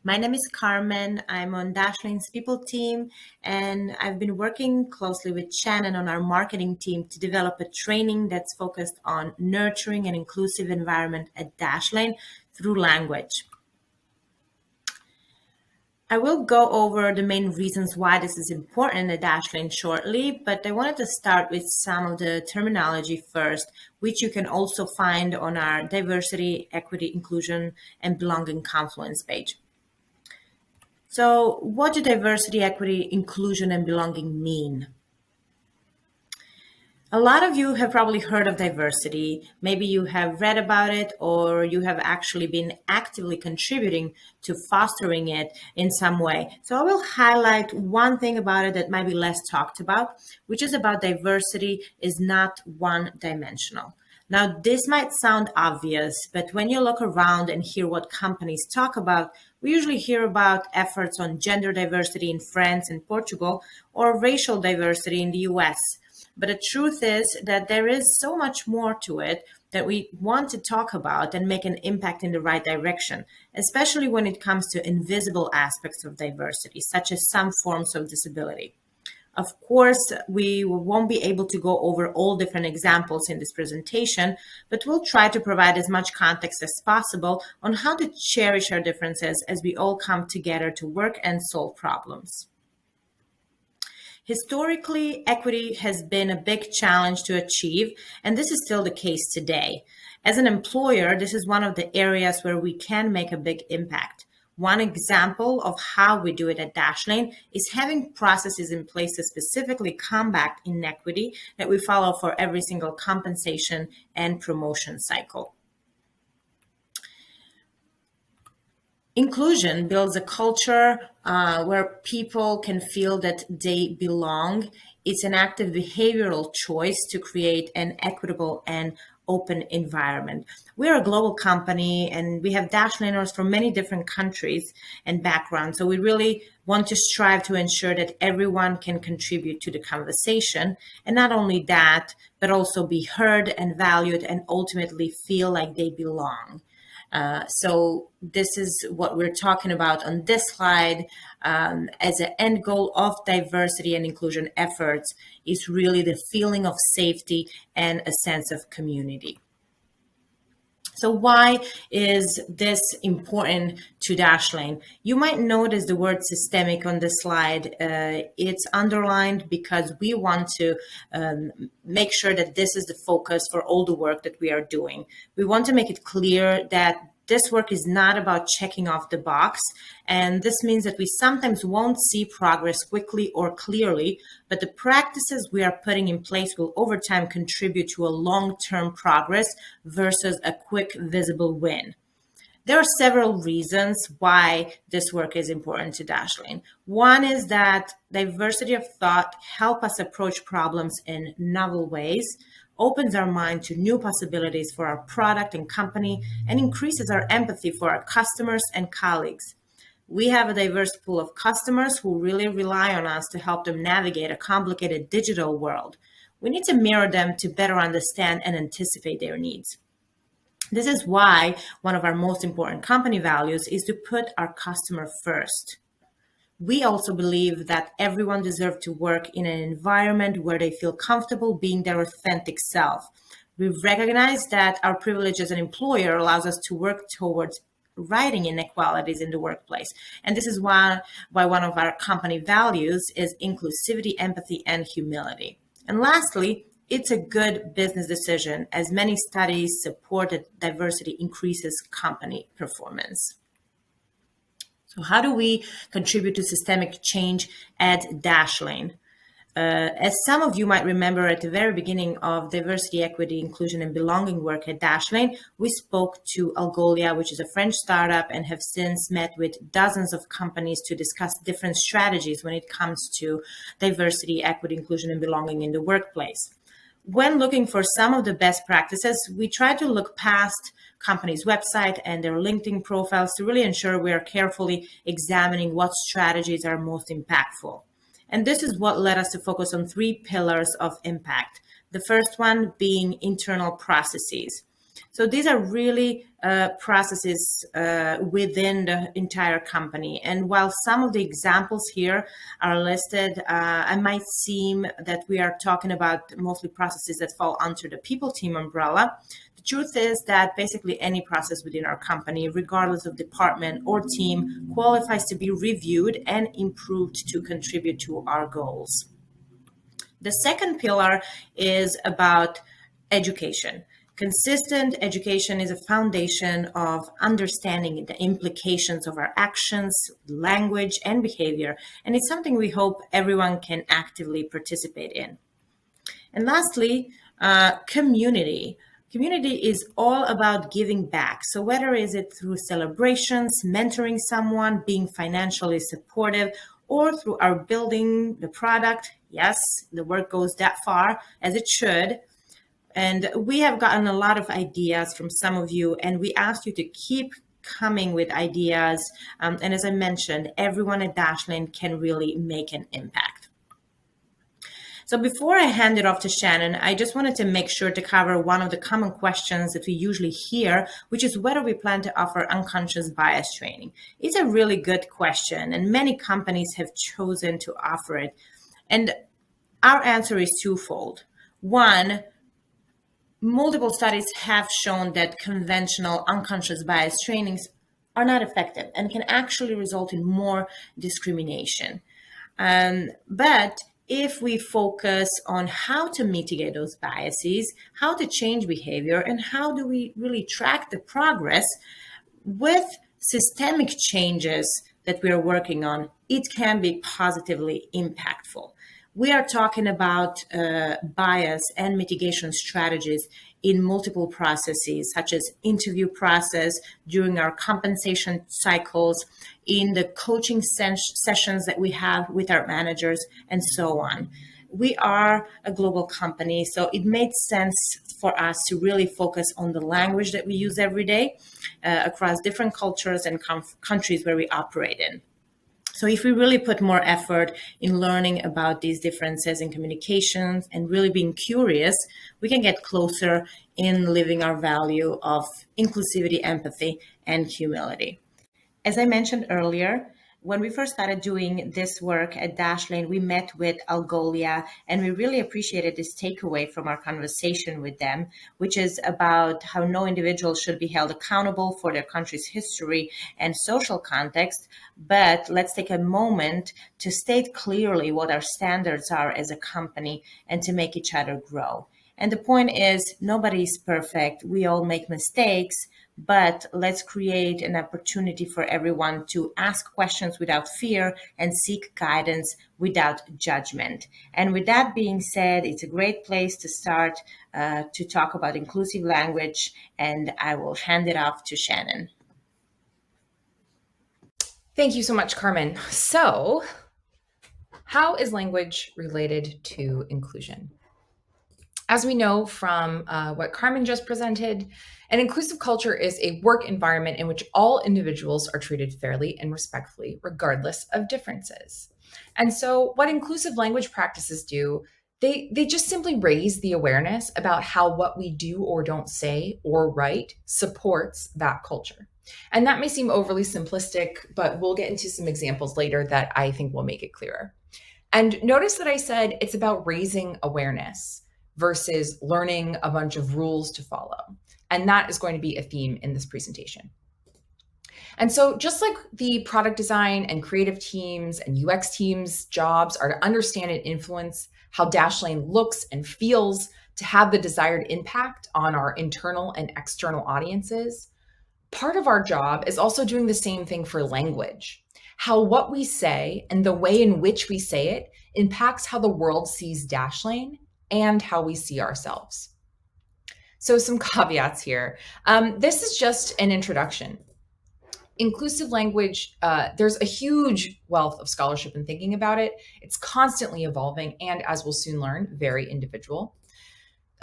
My name is Carmen. I'm on Dashlane's people team, and I've been working closely with Shannon on our marketing team to develop a training that's focused on nurturing an inclusive environment at Dashlane through language. I will go over the main reasons why this is important at Dashlane shortly, but I wanted to start with some of the terminology first, which you can also find on our diversity, equity, inclusion, and belonging confluence page. So what do diversity, equity, inclusion, and belonging mean? A lot of you have probably heard of diversity. Maybe you have read about it or you have actually been actively contributing to fostering it in some way. So I will highlight one thing about it that might be less talked about, which is about diversity is not one-dimensional. Now, this might sound obvious, but when you look around and hear what companies talk about, we usually hear about efforts on gender diversity in France and Portugal or racial diversity in the US. But the truth is that there is so much more to it that we want to talk about and make an impact in the right direction, especially when it comes to invisible aspects of diversity, such as some forms of disability. Of course, we won't be able to go over all different examples in this presentation, but we'll try to provide as much context as possible on how to cherish our differences as we all come together to work and solve problems. Historically, equity has been a big challenge to achieve, and this is still the case today. As an employer, this is one of the areas where we can make a big impact. One example of how we do it at Dashlane is having processes in place to specifically combat inequity that we follow for every single compensation and promotion cycle. Inclusion builds a culture where people can feel that they belong. It's an active behavioral choice to create an equitable and open environment. We're a global company and we have Dashlaners from many different countries and backgrounds. So we really want to strive to ensure that everyone can contribute to the conversation. And not only that, but also be heard and valued and ultimately feel like they belong. So this is what we're talking about on this slide as an end goal of diversity and inclusion efforts is really the feeling of safety and a sense of community. So why is this important to Dashlane? You might notice the word systemic on this slide. It's underlined because we want to make sure that this is the focus for all the work that we are doing. We want to make it clear that this work is not about checking off the box, and this means that we sometimes won't see progress quickly or clearly, but the practices we are putting in place will over time contribute to a long-term progress versus a quick visible win. There are several reasons why this work is important to Dashlane. One is that diversity of thought help us approach problems in novel ways, opens our mind to new possibilities for our product and company, and increases our empathy for our customers and colleagues. We have a diverse pool of customers who really rely on us to help them navigate a complicated digital world. We need to mirror them to better understand and anticipate their needs. This is why one of our most important company values is to put our customer first. We also believe that everyone deserves to work in an environment where they feel comfortable being their authentic self. We recognize that our privilege as an employer allows us to work towards righting inequalities in the workplace. And this is why one of our company values is inclusivity, empathy, and humility. And lastly, it's a good business decision, as many studies support that diversity increases company performance. So how do we contribute to systemic change at Dashlane? As some of you might remember at the very beginning of diversity, equity, inclusion, and belonging work at Dashlane, we spoke to Algolia, which is a French startup, and have since met with dozens of companies to discuss different strategies when it comes to diversity, equity, inclusion, and belonging in the workplace. When looking for some of the best practices, we try to look past companies' website and their LinkedIn profiles to really ensure we are carefully examining what strategies are most impactful. And this is what led us to focus on 3 pillars of impact. The first one being internal processes. So these are really processes within the entire company. And while some of the examples here are listed, it might seem that we are talking about mostly processes that fall under the people team umbrella. The truth is that basically any process within our company, regardless of department or team, qualifies to be reviewed and improved to contribute to our goals. The second pillar is about education. Consistent education is a foundation of understanding the implications of our actions, language, and behavior, and it's something we hope everyone can actively participate in. And lastly, community. Community is all about giving back. So whether is it through celebrations, mentoring someone, being financially supportive, or through our building the product, yes, the work goes that far as it should. And we have gotten a lot of ideas from some of you, and we asked you to keep coming with ideas. And as I mentioned, everyone at Dashlane can really make an impact. So before I hand it off to Shannon, I just wanted to make sure to cover one of the common questions that we usually hear, which is whether we plan to offer unconscious bias training. It's a really good question, and many companies have chosen to offer it. And our answer is twofold. One, multiple studies have shown that conventional unconscious bias trainings are not effective and can actually result in more discrimination. But if we focus on how to mitigate those biases, how to change behavior, and how do we really track the progress with systemic changes that we are working on, it can be positively impactful. We are talking about bias and mitigation strategies in multiple processes, such as interview process, during our compensation cycles, in the coaching sessions that we have with our managers, and so on. We are a global company, so it made sense for us to really focus on the language that we use every day across different cultures and countries where we operate in. So if we really put more effort in learning about these differences in communications and really being curious, we can get closer in living our value of inclusivity, empathy, and humility. As I mentioned earlier, when we first started doing this work at Dashlane, we met with Algolia, and we really appreciated this takeaway from our conversation with them, which is about how no individual should be held accountable for their country's history and social context. But let's take a moment to state clearly what our standards are as a company and to make each other grow. And the point is, nobody's perfect. We all make mistakes. But let's create an opportunity for everyone to ask questions without fear and seek guidance without judgment. And with that being said, it's a great place to start to talk about inclusive language, and I will hand it off to Shannon. Thank you so much, Carmen. So, how is language related to inclusion? As we know from what Carmen just presented, an inclusive culture is a work environment in which all individuals are treated fairly and respectfully, regardless of differences. And so what inclusive language practices do, they just simply raise the awareness about how what we do or don't say or write supports that culture. And that may seem overly simplistic, but we'll get into some examples later that I think will make it clearer. And notice that I said it's about raising awareness versus learning a bunch of rules to follow. And that is going to be a theme in this presentation. And so just like the product design and creative teams and UX teams' jobs are to understand and influence how Dashlane looks and feels to have the desired impact on our internal and external audiences, part of our job is also doing the same thing for language. How what we say and the way in which we say it impacts how the world sees Dashlane and how we see ourselves. So some caveats here. This is just an introduction. Inclusive language, there's a huge wealth of scholarship and thinking about it. It's constantly evolving and, as we'll soon learn, very individual.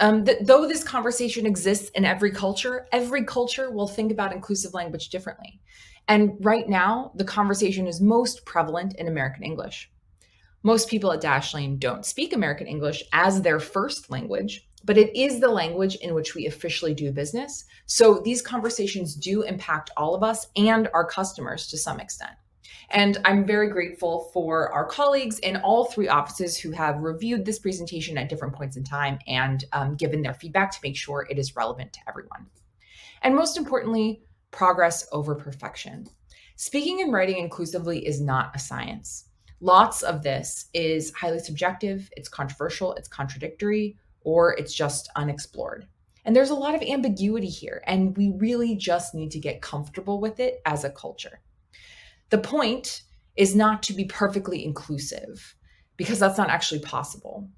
Though this conversation exists in every culture will think about inclusive language differently. And right now, the conversation is most prevalent in American English. Most people at Dashlane don't speak American English as their first language, but it is the language in which we officially do business. So these conversations do impact all of us and our customers to some extent. And I'm very grateful for our colleagues in all three offices who have reviewed this presentation at different points in time and given their feedback to make sure it is relevant to everyone. And most importantly, progress over perfection. Speaking and writing inclusively is not a science. Lots of this is highly subjective, it's controversial, it's contradictory, or it's just unexplored. And there's a lot of ambiguity here, and we really just need to get comfortable with it as a culture. The point is not to be perfectly inclusive, because that's not actually possible.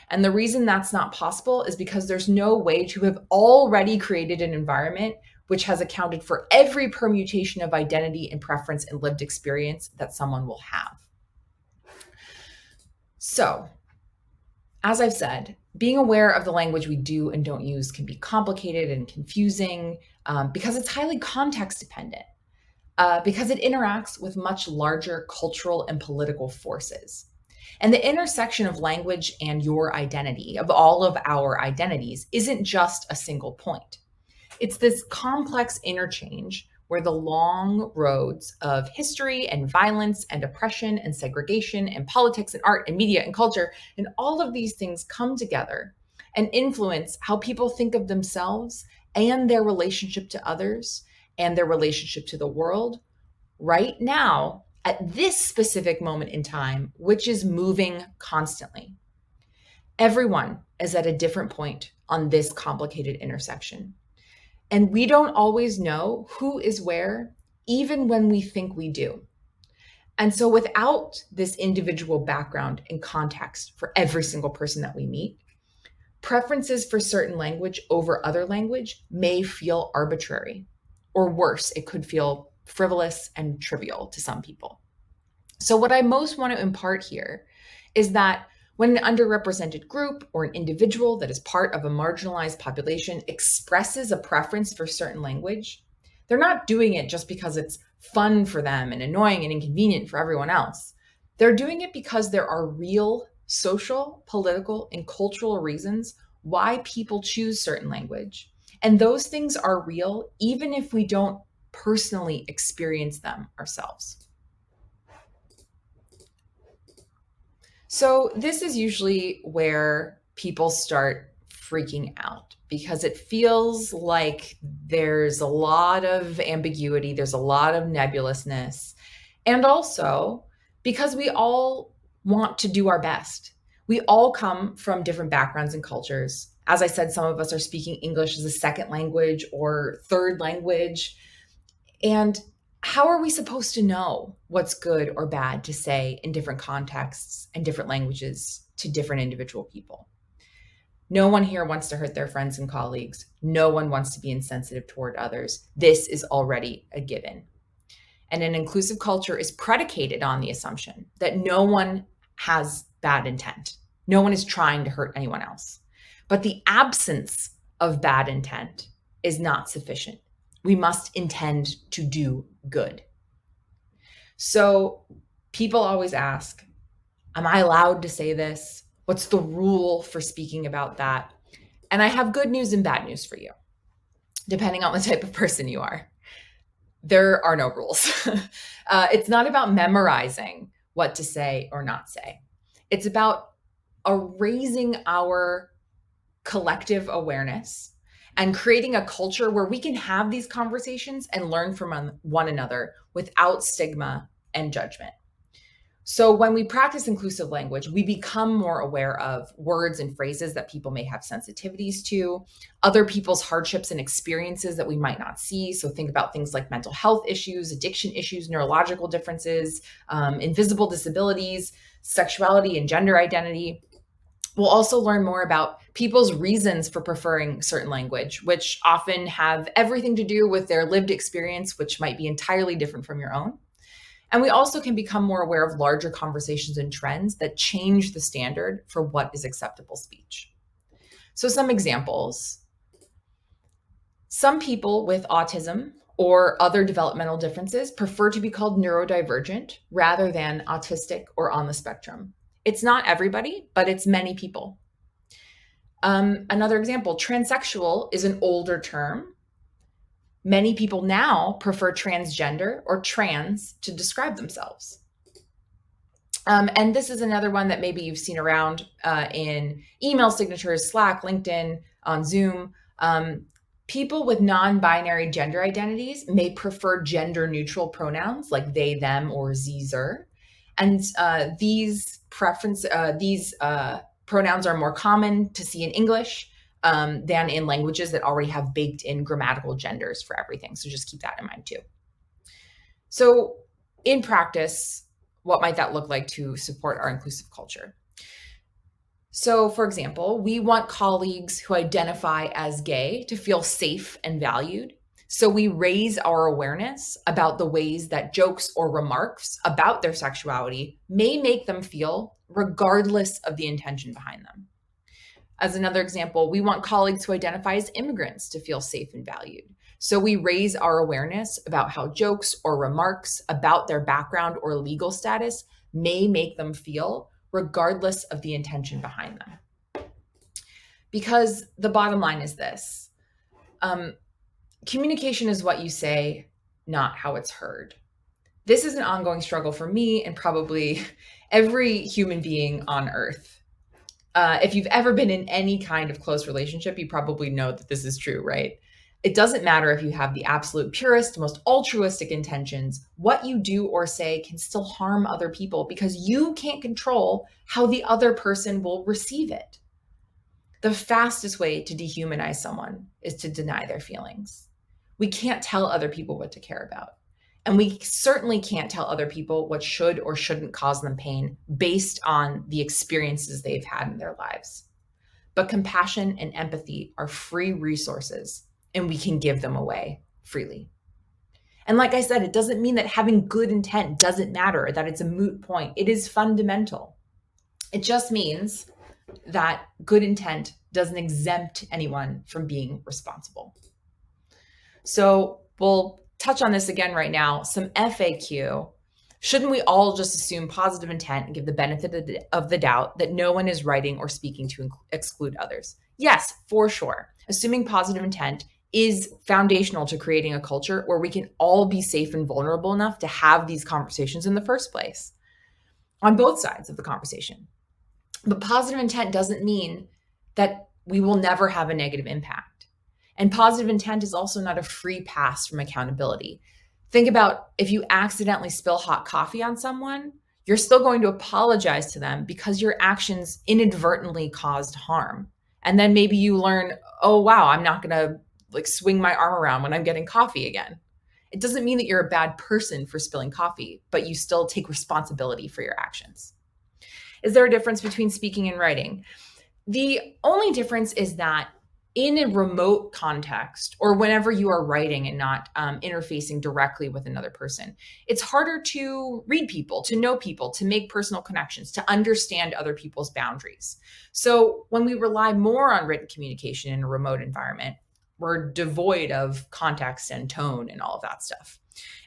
And the reason that's not possible is because there's no way to have already created an environment which has accounted for every permutation of identity and preference and lived experience that someone will have. So, as I've said, being aware of the language we do and don't use can be complicated and confusing because it's highly context dependent, because it interacts with much larger cultural and political forces. And the intersection of language and your identity, of all of our identities, isn't just a single point. It's this complex interchange where the long roads of history and violence and oppression and segregation and politics and art and media and culture and all of these things come together and influence how people think of themselves and their relationship to others and their relationship to the world right now at this specific moment in time, which is moving constantly. Everyone is at a different point on this complicated intersection. And we don't always know who is where, even when we think we do. And so without this individual background and context for every single person that we meet, preferences for certain language over other language may feel arbitrary, or worse, it could feel frivolous and trivial to some people. So what I most want to impart here is that when an underrepresented group or an individual that is part of a marginalized population expresses a preference for certain language, they're not doing it just because it's fun for them and annoying and inconvenient for everyone else. They're doing it because there are real social, political, and cultural reasons why people choose certain language. And those things are real even if we don't personally experience them ourselves. So this is usually where people start freaking out because it feels like there's a lot of ambiguity, there's a lot of nebulousness, and also because we all want to do our best. We all come from different backgrounds and cultures. As I said, some of us are speaking English as a second language or third language. And how are we supposed to know what's good or bad to say in different contexts and different languages to different individual people? No one here wants to hurt their friends and colleagues. No one wants to be insensitive toward others. This is already a given. And an inclusive culture is predicated on the assumption that no one has bad intent. No one is trying to hurt anyone else. But the absence of bad intent is not sufficient. We must intend to do good. So people always ask, am I allowed to say this? What's the rule for speaking about that? And I have good news and bad news for you, depending on the type of person you are. There are no rules. It's not about memorizing what to say or not say. It's about raising our collective awareness and creating a culture where we can have these conversations and learn from one another without stigma and judgment. So when we practice inclusive language, we become more aware of words and phrases that people may have sensitivities to, other people's hardships and experiences that we might not see. So think about things like mental health issues, addiction issues, neurological differences, invisible disabilities, sexuality and gender identity. We'll also learn more about people's reasons for preferring certain language, which often have everything to do with their lived experience, which might be entirely different from your own. And we also can become more aware of larger conversations and trends that change the standard for what is acceptable speech. So some examples. Some people with autism or other developmental differences prefer to be called neurodivergent rather than autistic or on the spectrum. It's not everybody, but it's many people. Another example, transsexual is an older term. Many people now prefer transgender or trans to describe themselves. And this is another one that maybe you've seen around in email signatures, Slack, LinkedIn, on Zoom. People with non-binary gender identities may prefer gender-neutral pronouns like they, them, or ze/zer. And these pronouns are more common to see in English than in languages that already have baked in grammatical genders for everything. So just keep that in mind too. So in practice, what might that look like to support our inclusive culture? So, for example, we want colleagues who identify as gay to feel safe and valued. So we raise our awareness about the ways that jokes or remarks about their sexuality may make them feel, regardless of the intention behind them. As another example, we want colleagues who identify as immigrants to feel safe and valued. So we raise our awareness about how jokes or remarks about their background or legal status may make them feel, regardless of the intention behind them. Because the bottom line is this, communication is what you say, not how it's heard. This is an ongoing struggle for me and probably every human being on earth. If you've ever been in any kind of close relationship, you probably know that this is true, right? It doesn't matter if you have the absolute purest, most altruistic intentions. What you do or say can still harm other people because you can't control how the other person will receive it. The fastest way to dehumanize someone is to deny their feelings. We can't tell other people what to care about. And we certainly can't tell other people what should or shouldn't cause them pain based on the experiences they've had in their lives. But compassion and empathy are free resources, and we can give them away freely. And like I said, it doesn't mean that having good intent doesn't matter, or that it's a moot point. It is fundamental. It just means that good intent doesn't exempt anyone from being responsible. So we'll touch on this again right now. Some FAQ. Shouldn't we all just assume positive intent and give the benefit of the doubt that no one is writing or speaking to exclude others? Yes, for sure. Assuming positive intent is foundational to creating a culture where we can all be safe and vulnerable enough to have these conversations in the first place on both sides of the conversation. But positive intent doesn't mean that we will never have a negative impact. And positive intent is also not a free pass from accountability. Think about if you accidentally spill hot coffee on someone, you're still going to apologize to them because your actions inadvertently caused harm. And then maybe you learn, oh, wow, I'm not going to swing my arm around when I'm getting coffee again. It doesn't mean that you're a bad person for spilling coffee, but you still take responsibility for your actions. Is there a difference between speaking and writing? The only difference is that in a remote context, or whenever you are writing and not interfacing directly with another person, it's harder to read people, to know people, to make personal connections, to understand other people's boundaries. So when we rely more on written communication in a remote environment, we're devoid of context and tone and all of that stuff.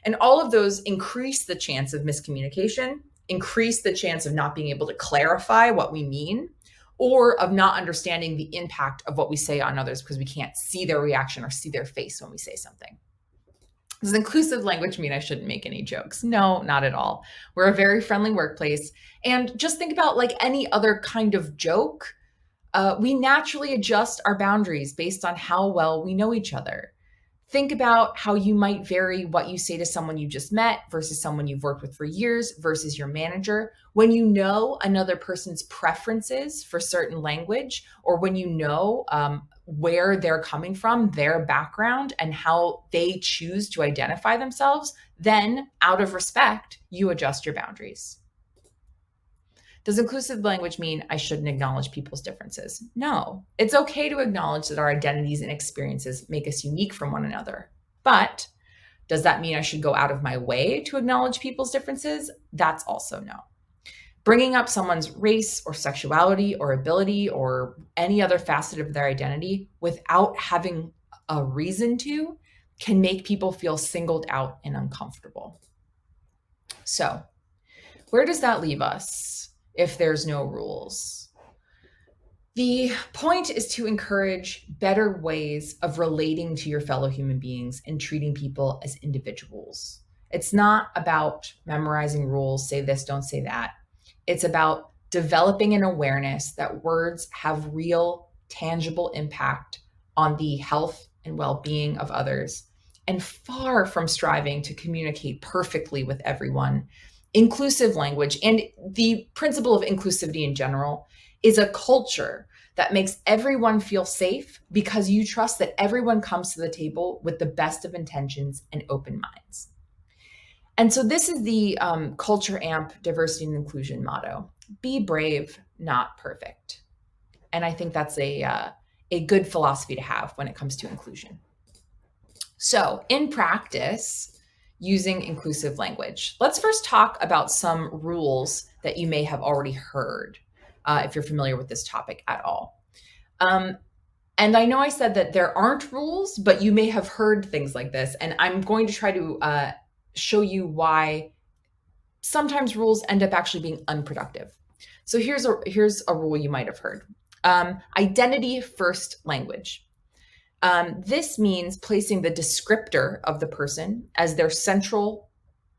And all of those increase the chance of miscommunication, increase the chance of not being able to clarify what we mean, or of not understanding the impact of what we say on others because we can't see their reaction or see their face when we say something. Does inclusive language mean I shouldn't make any jokes? No, not at all. We're a very friendly workplace. And just think about like any other kind of joke. We naturally adjust our boundaries based on how well we know each other. Think about how you might vary what you say to someone you just met versus someone you've worked with for years versus your manager. When you know another person's preferences for certain language, or when you know where they're coming from, their background, and how they choose to identify themselves, then out of respect, you adjust your boundaries. Does inclusive language mean I shouldn't acknowledge people's differences? No. It's okay to acknowledge that our identities and experiences make us unique from one another. But does that mean I should go out of my way to acknowledge people's differences? That's also no. Bringing up someone's race or sexuality or ability or any other facet of their identity without having a reason to can make people feel singled out and uncomfortable. So, where does that leave us if there's no rules? The point is to encourage better ways of relating to your fellow human beings and treating people as individuals. It's not about memorizing rules, say this, don't say that. It's about developing an awareness that words have real, tangible impact on the health and well-being of others, and far from striving to communicate perfectly with everyone. Inclusive language and the principle of inclusivity in general is a culture that makes everyone feel safe because you trust that everyone comes to the table with the best of intentions and open minds. And so this is the Culture AMP diversity and inclusion motto: be brave, not perfect. And I think that's a good philosophy to have when it comes to inclusion. So in practice, using inclusive language, let's first talk about some rules that you may have already heard if you're familiar with this topic at all. And I know I said that there aren't rules, but you may have heard things like this. And I'm going to try to show you why sometimes rules end up actually being unproductive. So here's a rule you might have heard. Identity first language. This means placing the descriptor of the person as their central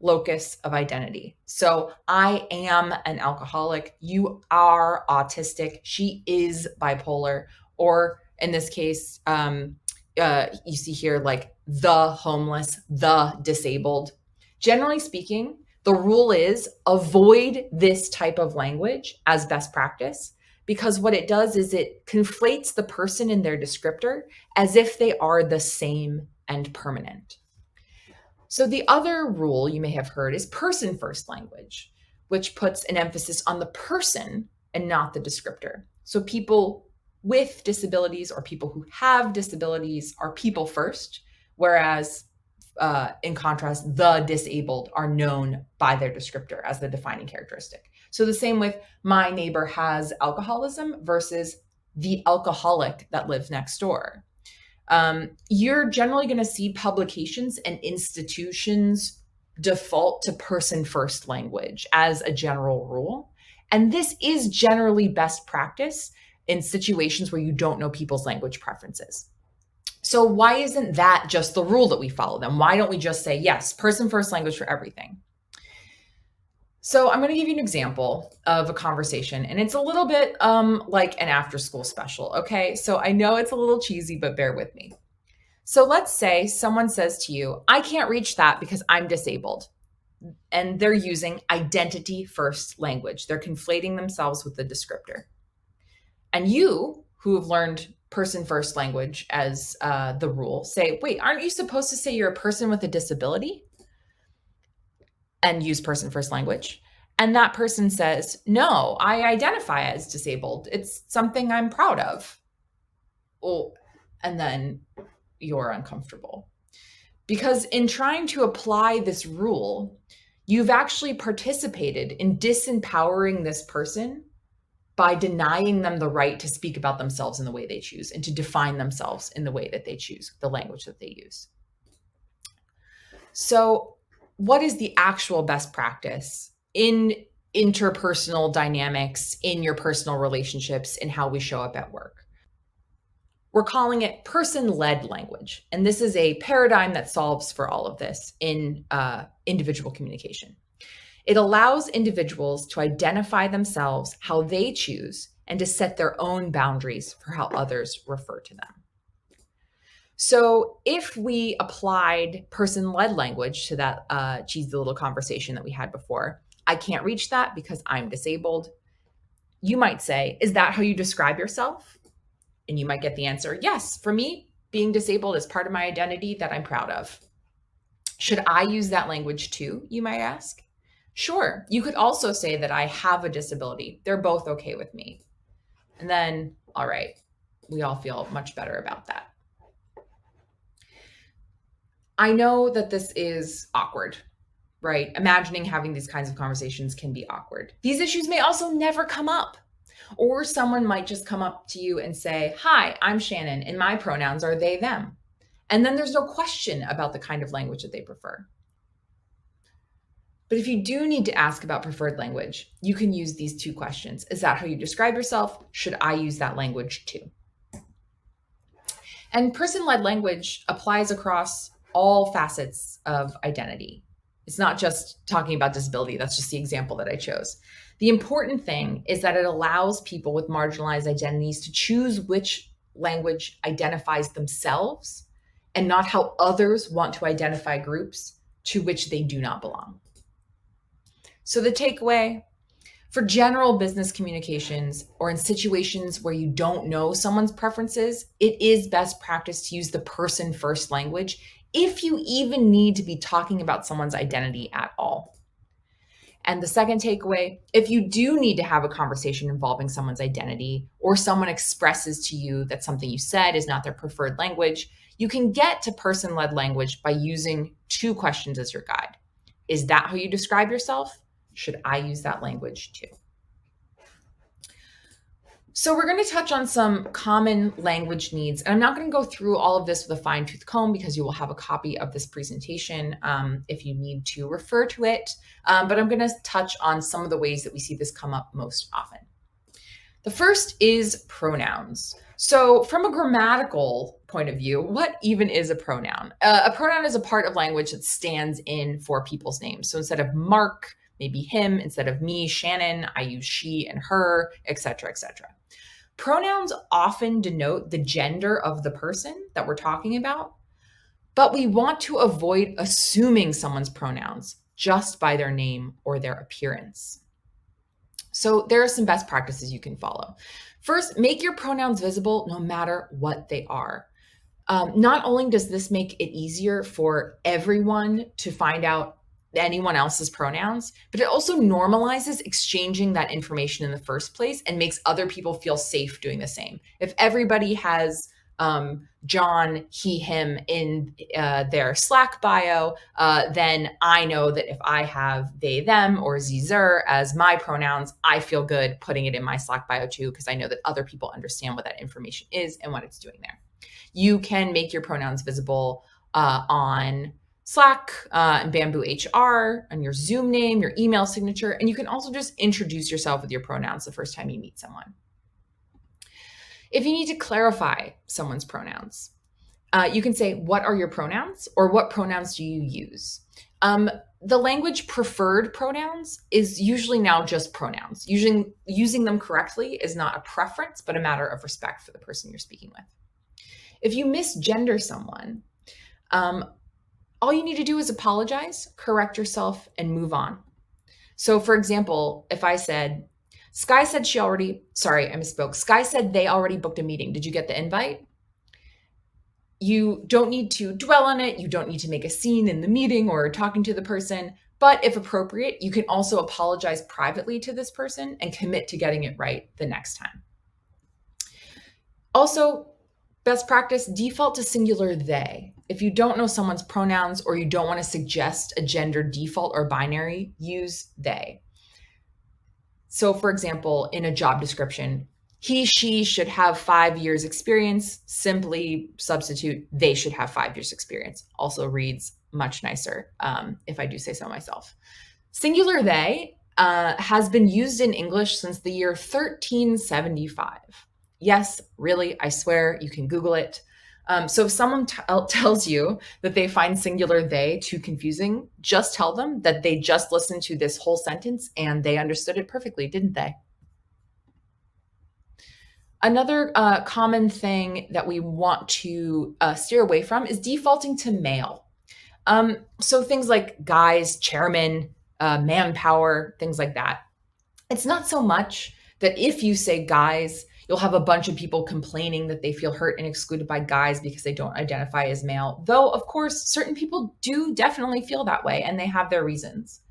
locus of identity. So I am an alcoholic, you are autistic, she is bipolar, or in this case, you see here like the homeless, the disabled. Generally speaking, the rule is avoid this type of language as best practice, because what it does is it conflates the person in their descriptor as if they are the same and permanent. So the other rule you may have heard is person first language, which puts an emphasis on the person and not the descriptor. So people with disabilities or people who have disabilities are people first, whereas in contrast, the disabled are known by their descriptor as the defining characteristic. So the same with my neighbor has alcoholism versus the alcoholic that lives next door. You're generally going to see publications and institutions default to person first language as a general rule. And this is generally best practice in situations where you don't know people's language preferences. So why isn't that just the rule that we follow then? Why don't we just say, yes, person first language for everything? So I'm going to give you an example of a conversation, and it's a little bit like an after school special, okay? So I know it's a little cheesy, but bear with me. So let's say someone says to you, I can't reach that because I'm disabled. And they're using identity first language. They're conflating themselves with the descriptor. And you, who have learned person first language as the rule, say, wait, aren't you supposed to say you're a person with a disability? And use person first language. And that person says, no, I identify as disabled. It's something I'm proud of. Oh, and then you're uncomfortable. Because in trying to apply this rule, you've actually participated in disempowering this person by denying them the right to speak about themselves in the way they choose and to define themselves in the way that they choose, the language that they use. So what is the actual best practice in interpersonal dynamics, in your personal relationships, in how we show up at work? We're calling it person-led language. And this is a paradigm that solves for all of this in individual communication. It allows individuals to identify themselves how they choose and to set their own boundaries for how others refer to them. So if we applied person-led language to that cheesy little conversation that we had before, I can't reach that because I'm disabled. You might say, is that how you describe yourself? And you might get the answer, yes, for me, being disabled is part of my identity that I'm proud of. Should I use that language too, you might ask? Sure, you could also say that I have a disability. They're both okay with me. And then, all right, we all feel much better about that. I know that this is awkward, right? Imagining having these kinds of conversations can be awkward. These issues may also never come up. Or someone might just come up to you and say, hi, I'm Shannon, and my pronouns are they, them. And then there's no question about the kind of language that they prefer. But if you do need to ask about preferred language, you can use these two questions. Is that how you describe yourself? Should I use that language too? And person-led language applies across all facets of identity. It's not just talking about disability. That's just the example that I chose. The important thing is that it allows people with marginalized identities to choose which language identifies themselves and not how others want to identify groups to which they do not belong. So the takeaway: for general business communications or in situations where you don't know someone's preferences, it is best practice to use the person first language if you even need to be talking about someone's identity at all. And the second takeaway: if you do need to have a conversation involving someone's identity, or someone expresses to you that something you said is not their preferred language, you can get to person-led language by using two questions as your guide. Is that how you describe yourself? Should I use that language too? So we're going to touch on some common language needs. And I'm not going to go through all of this with a fine-tooth comb because you will have a copy of this presentation if you need to refer to it. But I'm going to touch on some of the ways that we see this come up most often. The first is pronouns. So from a grammatical point of view, what even is a pronoun? A pronoun is a part of language that stands in for people's names. So instead of Mark, maybe him. Instead of me, Shannon, I use she and her, etc., etc. Pronouns often denote the gender of the person that we're talking about, but we want to avoid assuming someone's pronouns just by their name or their appearance. So there are some best practices you can follow. First, make your pronouns visible no matter what they are. Not only does this make it easier for everyone to find out anyone else's pronouns, but it also normalizes exchanging that information in the first place and makes other people feel safe doing the same. If everybody has John, he, him in their Slack bio, then I know that if I have they, them, or sie, zer as my pronouns, I feel good putting it in my Slack bio too, because I know that other people understand what that information is and what it's doing there. You can make your pronouns visible on Slack and Bamboo HR, and your Zoom name, your email signature, and you can also just introduce yourself with your pronouns the first time you meet someone. If you need to clarify someone's pronouns, you can say, what are your pronouns? Or what pronouns do you use? The language preferred pronouns is usually now just pronouns. Using them correctly is not a preference, but a matter of respect for the person you're speaking with. If you misgender someone, all you need to do is apologize, correct yourself, and move on. So for example, if I said, Sky said I misspoke. Sky said they already booked a meeting. Did you get the invite? You don't need to dwell on it. You don't need to make a scene in the meeting or talking to the person. But if appropriate, you can also apologize privately to this person and commit to getting it right the next time. Also, best practice, default to singular they. If you don't know someone's pronouns or you don't want to suggest a gender default or binary, use they. So for example, in a job description, he, she should have 5 years experience. Simply substitute they should have 5 years experience. Also reads much nicer, if I do say so myself. Singular they has been used in English since the year 1375. Yes, really, I swear, you can Google it. So if someone tells you that they find singular they too confusing, just tell them that they just listened to this whole sentence and they understood it perfectly, didn't they? Another common thing that we want to steer away from is defaulting to male. So things like guys, chairman, manpower, things like that. It's not so much that if you say guys, you'll have a bunch of people complaining that they feel hurt and excluded by guys because they don't identify as male. Though, of course, certain people do definitely feel that way and they have their reasons.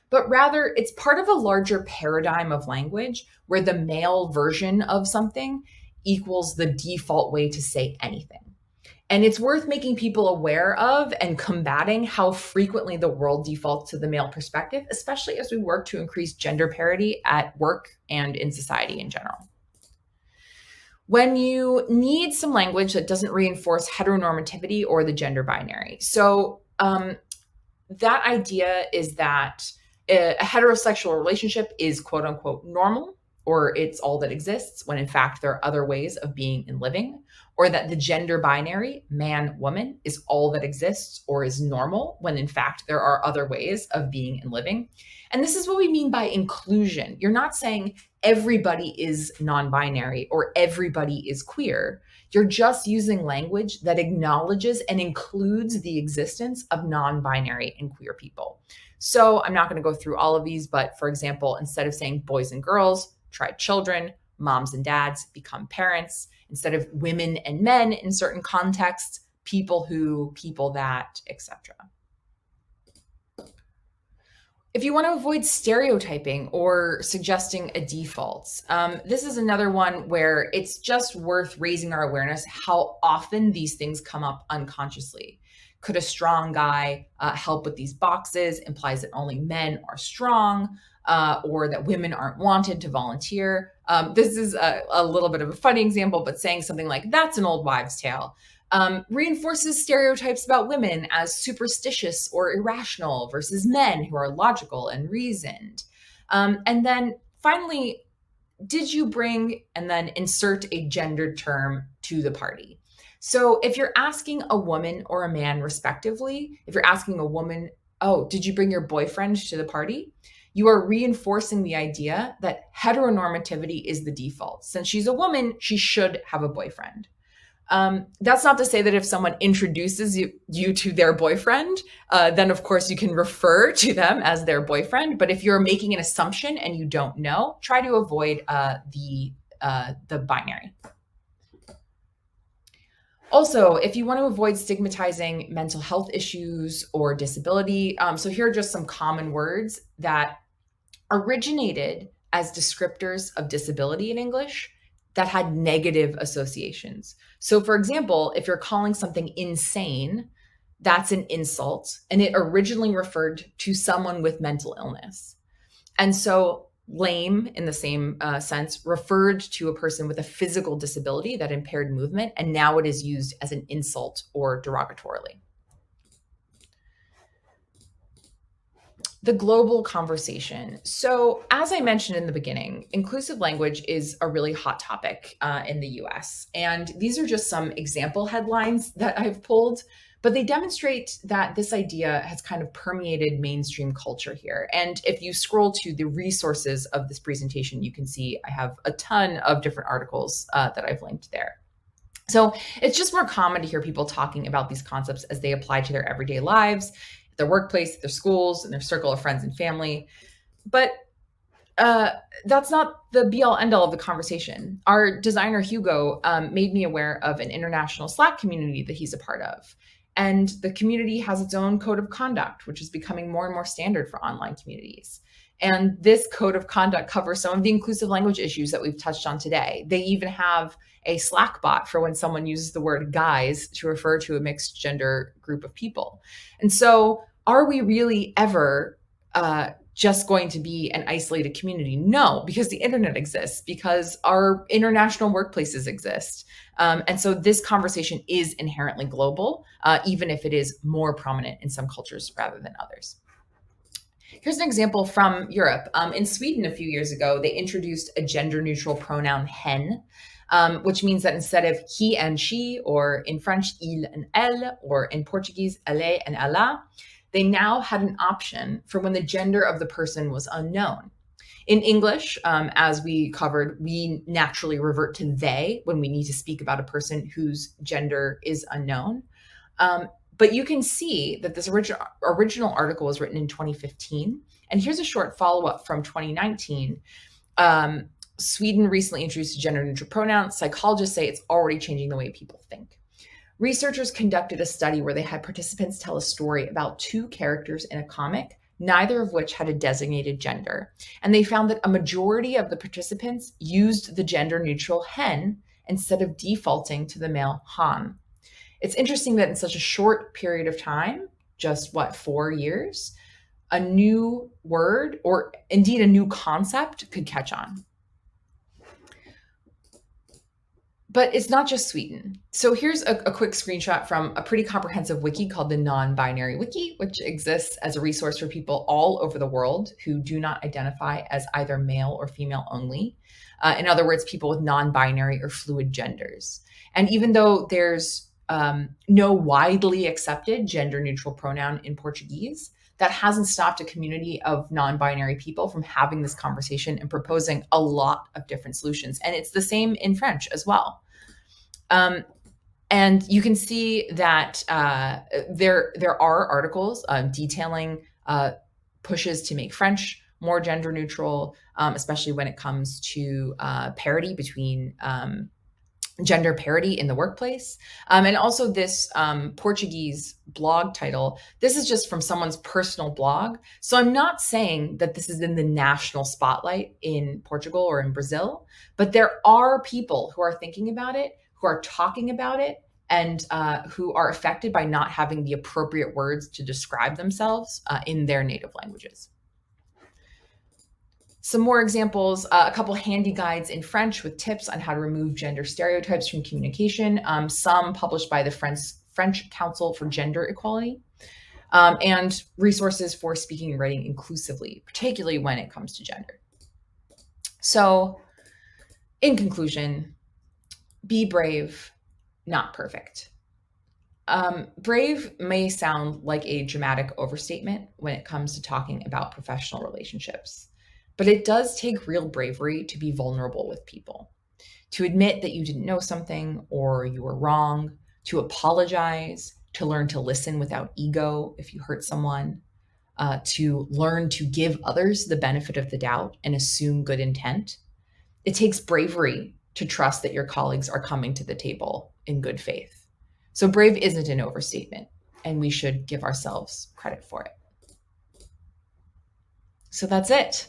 But rather, it's part of a larger paradigm of language where the male version of something equals the default way to say anything. And it's worth making people aware of and combating how frequently the world defaults to the male perspective, especially as we work to increase gender parity at work and in society in general. When you need some language that doesn't reinforce heteronormativity or the gender binary. So that idea is that A heterosexual relationship is quote unquote normal, or it's all that exists, when in fact there are other ways of being and living, or that the gender binary, man, woman, is all that exists or is normal, when in fact there are other ways of being and living. And this is what we mean by inclusion. You're not saying everybody is non binary or everybody is queer. You're just using language that acknowledges and includes the existence of non binary and queer people. So I'm not going to go through all of these, but for example, instead of saying boys and girls, try children, moms and dads, become parents. Instead of women and men in certain contexts, people who, people that, etc. If you want to avoid stereotyping or suggesting a default, this is another one where it's just worth raising our awareness how often these things come up unconsciously. Could a strong guy help with these boxes? Implies that only men are strong, or that women aren't wanted to volunteer. This is a little bit of a funny example, but saying something like, that's an old wives' tale, reinforces stereotypes about women as superstitious or irrational versus men who are logical and reasoned. And then finally, did you bring, and then insert a gendered term to the party? So if you're asking a woman or a man respectively, if you're asking a woman, oh, did you bring your boyfriend to the party? You are reinforcing the idea that heteronormativity is the default. Since she's a woman, she should have a boyfriend. That's not to say that if someone introduces you to their boyfriend, then of course you can refer to them as their boyfriend. But if you're making an assumption and you don't know, try to avoid the binary. Also, if you want to avoid stigmatizing mental health issues or disability, so here are just some common words that originated as descriptors of disability in English that had negative associations. So for example, if you're calling something insane, that's an insult, and it originally referred to someone with mental illness. And so lame, in the same sense, referred to a person with a physical disability that impaired movement, and now it is used as an insult or derogatorily. The global conversation. So as I mentioned in the beginning, inclusive language is a really hot topic in the US. And these are just some example headlines that I've pulled, but they demonstrate that this idea has kind of permeated mainstream culture here. And if you scroll to the resources of this presentation, you can see I have a ton of different articles that I've linked there. So it's just more common to hear people talking about these concepts as they apply to their everyday lives, their workplace, their schools, and their circle of friends and family. But that's not the be-all end-all of the conversation. Our designer, Hugo, made me aware of an international Slack community that he's a part of. And the community has its own code of conduct, which is becoming more and more standard for online communities. And this code of conduct covers some of the inclusive language issues that we've touched on today. They even have a Slack bot for when someone uses the word guys to refer to a mixed gender group of people. And so are we really ever just going to be an isolated community? No, because the internet exists, because our international workplaces exist. And so this conversation is inherently global, even if it is more prominent in some cultures rather than others. Here's an example from Europe. In Sweden a few years ago, they introduced a gender-neutral pronoun hen, which means that instead of he and she, or in French, il and elle, or in Portuguese, elle and ela, they now had an option for when the gender of the person was unknown. In English, as we covered, we naturally revert to they when we need to speak about a person whose gender is unknown. But you can see that this original article was written in 2015. And here's a short follow-up from 2019. Sweden recently introduced a gender-neutral pronoun. Psychologists say it's already changing the way people think. Researchers conducted a study where they had participants tell a story about two characters in a comic, neither of which had a designated gender. And they found that a majority of the participants used the gender-neutral hen instead of defaulting to the male han. It's interesting that in such a short period of time, just 4 years, a new word, or indeed a new concept, could catch on. But it's not just Sweden. So here's a quick screenshot from a pretty comprehensive wiki called the Non-Binary Wiki, which exists as a resource for people all over the world who do not identify as either male or female only. In other words, people with non-binary or fluid genders. And even though there's no widely accepted gender neutral pronoun in Portuguese, that hasn't stopped a community of non-binary people from having this conversation and proposing a lot of different solutions. And it's the same in French as well. And you can see that there are articles detailing pushes to make French more gender neutral, especially when it comes to parity between gender parity in the workplace. And also this Portuguese blog title, this is just from someone's personal blog. So I'm not saying that this is in the national spotlight in Portugal or in Brazil, but there are people who are thinking about it, who are talking about it, and who are affected by not having the appropriate words to describe themselves in their native languages. Some more examples, a couple handy guides in French with tips on how to remove gender stereotypes from communication, some published by the French Council for Gender Equality, and resources for speaking and writing inclusively, particularly when it comes to gender. So, in conclusion, be brave, not perfect. Brave may sound like a dramatic overstatement when it comes to talking about professional relationships, but it does take real bravery to be vulnerable with people, to admit that you didn't know something or you were wrong, to apologize, to learn to listen without ego if you hurt someone, to learn to give others the benefit of the doubt and assume good intent. It takes bravery to trust that your colleagues are coming to the table in good faith. So brave isn't an overstatement, and we should give ourselves credit for it. So that's it.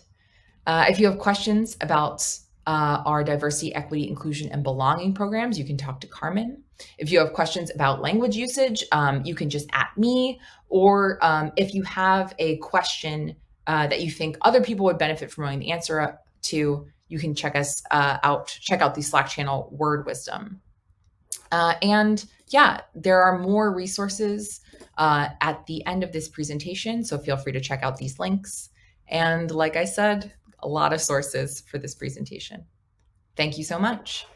If you have questions about our diversity, equity, inclusion, and belonging programs, you can talk to Carmen. If you have questions about language usage, you can just @ me, or if you have a question that you think other people would benefit from knowing the answer to, you can check us out, check out the Slack channel Word Wisdom. And yeah, there are more resources at the end of this presentation, so feel free to check out these links. And like I said, a lot of sources for this presentation. Thank you so much.